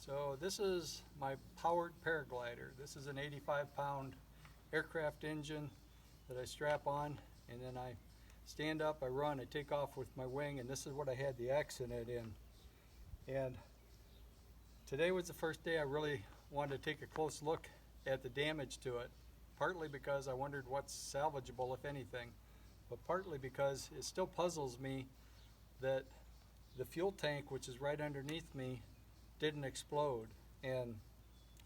So this is my powered paraglider. This is an 85-pound aircraft engine that I strap on, and then I stand up, I run, I take off with my wing, and this is what I had the accident in. And today was the first day I really wanted to take a close look at the damage to it, partly because I wondered what's salvageable, if anything, but partly because it still puzzles me that the fuel tank, which is right underneath me, didn't explode, and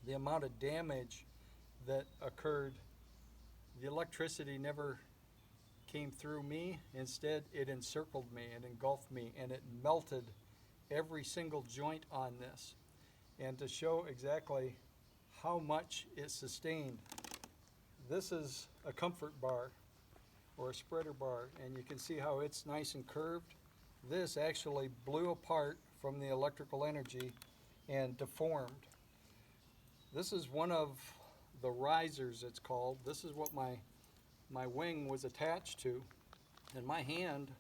the amount of damage that occurred, the electricity never came through me. Instead, it encircled me and engulfed me, and it melted every single joint on this. And to show exactly how much it sustained, this is a comfort bar or a spreader bar, and you can see how it's nice and curved. This actually blew apart from the electrical energy and deformed. This is one of the risers, it's called. This is what my wing was attached to, and my hand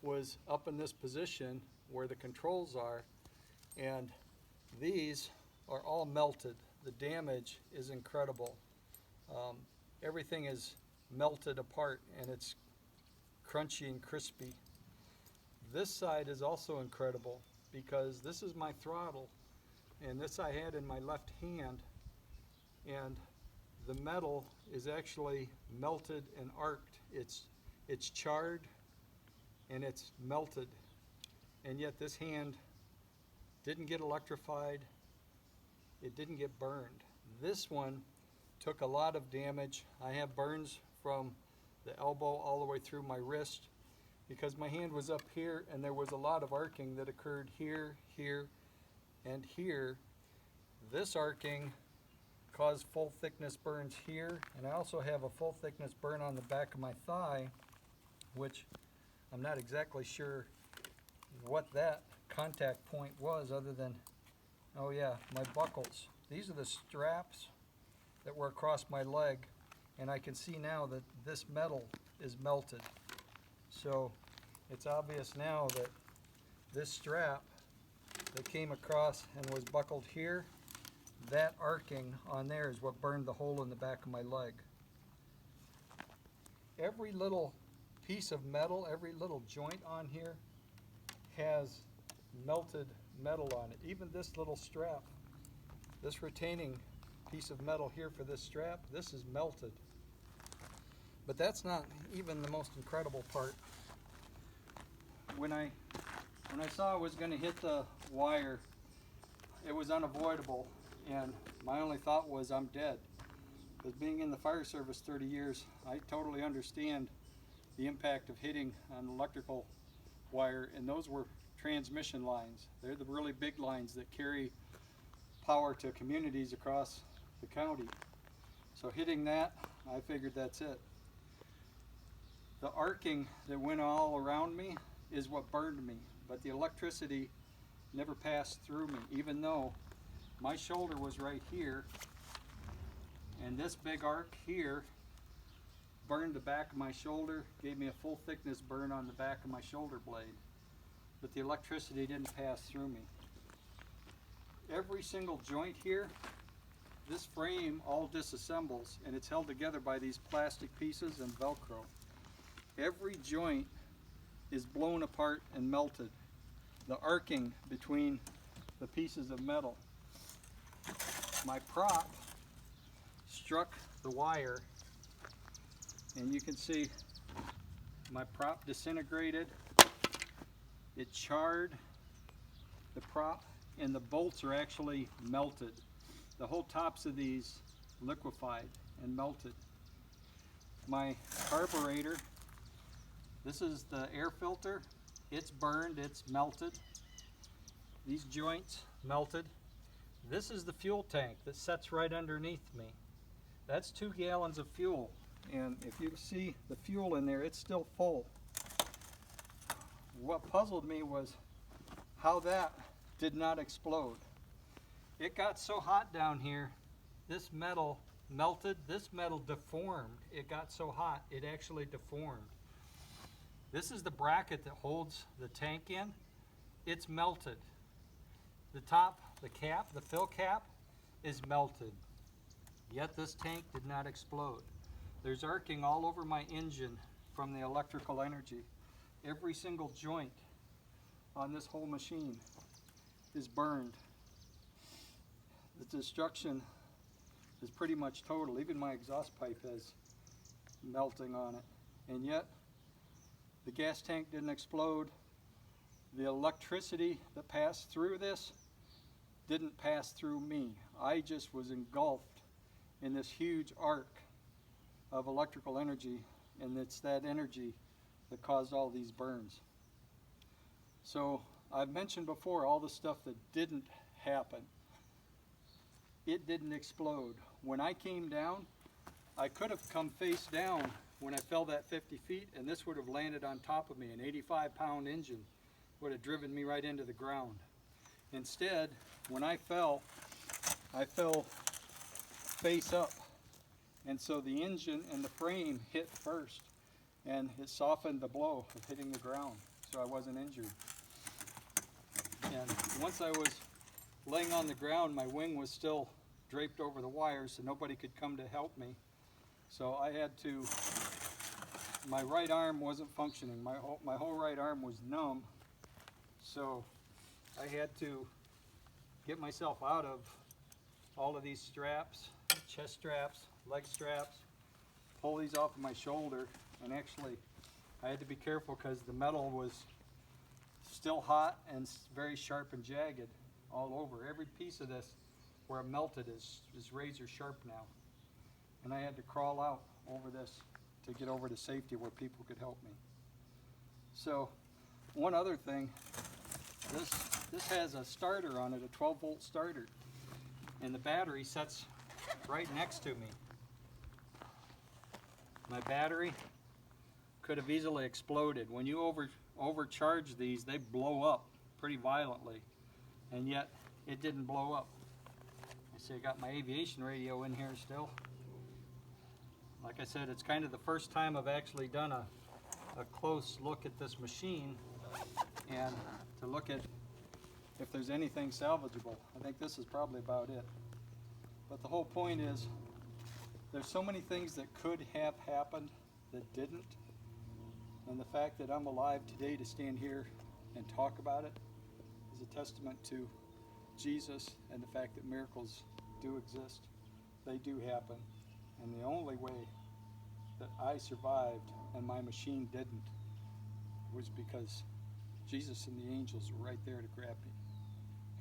was up in this position where the controls are, and these are all melted. The damage is incredible. Everything is melted apart, and it's crunchy and crispy. This side is also incredible because this is my throttle, and this I had in my left hand, and the metal is actually melted and arced. It's charred and it's melted, and yet this hand didn't get electrified, it didn't get burned. This one took a lot of damage. I have burns from the elbow all the way through my wrist because my hand was up here, and there was a lot of arcing that occurred here, here, and here. This arcing caused full thickness burns here, and I also have a full thickness burn on the back of my thigh, which I'm not exactly sure what that contact point was other than, oh yeah, my buckles. These are the straps that were across my leg, and I can see now that this metal is melted. So it's obvious now that this strap that came across and was buckled here, that arcing on there is what burned the hole in the back of my leg. Every little piece of metal, every little joint on here has melted metal on it. Even this little strap, this retaining piece of metal here for this strap, this is melted. But that's not even the most incredible part. When I saw I was going to hit the wire, it was unavoidable, and my only thought was I'm dead. Because being in the fire service 30 years, I totally understand the impact of hitting an electrical wire, and those were transmission lines. They're the really big lines that carry power to communities across the county. So hitting that, I figured that's it. The arcing that went all around me is what burned me, but the electricity never passed through me, even though my shoulder was right here, and this big arc here burned the back of my shoulder, gave me a full thickness burn on the back of my shoulder blade, but the electricity didn't pass through me. Every single joint here, this frame all disassembles, and it's held together by these plastic pieces and Velcro. Every joint is blown apart and melted. The arcing between the pieces of metal. My prop struck the wire, and you can see my prop disintegrated. It charred the prop, and the bolts are actually melted. The whole tops of these liquefied and melted. My carburetor, this is the air filter. It's burned, it's melted. These joints melted. This is the fuel tank that sits right underneath me. That's 2 gallons of fuel, and if you see the fuel in there, it's still full. What puzzled me was how that did not explode. It got so hot down here, this metal melted, this metal deformed. It got so hot, it actually deformed. This is the bracket that holds the tank in. It's melted. the top, the cap, the fill cap is melted. Yet this tank did not explode. There's arcing all over my engine from the electrical energy. Every single joint on this whole machine is burned. The destruction is pretty much total. Even my exhaust pipe has melting on it. And yet, the gas tank didn't explode. The electricity that passed through this didn't pass through me. I just was engulfed in this huge arc of electrical energy, and it's that energy that caused all these burns. So I've mentioned before all the stuff that didn't happen. It didn't explode. When I came down, I could have come face down when I fell that 50 feet, and this would have landed on top of me. An 85-pound engine would have driven me right into the ground. Instead, when I fell face up. And so the engine and the frame hit first, and it softened the blow of hitting the ground, so I wasn't injured. And once I was laying on the ground, my wing was still draped over the wires, so nobody could come to help me. So I had to, my right arm wasn't functioning. My whole right arm was numb. So I had to get myself out of all of these straps, chest straps, leg straps, pull these off of my shoulder, and actually I had to be careful because the metal was still hot and very sharp and jagged all over. Every piece of this where it melted is razor sharp now. And I had to crawl out over this to get over to safety where people could help me. So one other thing, this has a starter on it, a 12-volt starter, and the battery sits right next to me. My battery could have easily exploded. When you overcharge these, they blow up pretty violently, and yet it didn't blow up. I see I got my aviation radio in here still. Like I said, it's kind of the first time I've actually done a close look at this machine and to look at if there's anything salvageable. I think this is probably about it. But the whole point is, there's so many things that could have happened that didn't. And the fact that I'm alive today to stand here and talk about it is a testament to Jesus and the fact that miracles do exist. They do happen. And the only way that I survived and my machine didn't was because Jesus and the angels were right there to grab me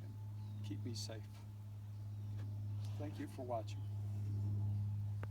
and keep me safe. Thank you for watching.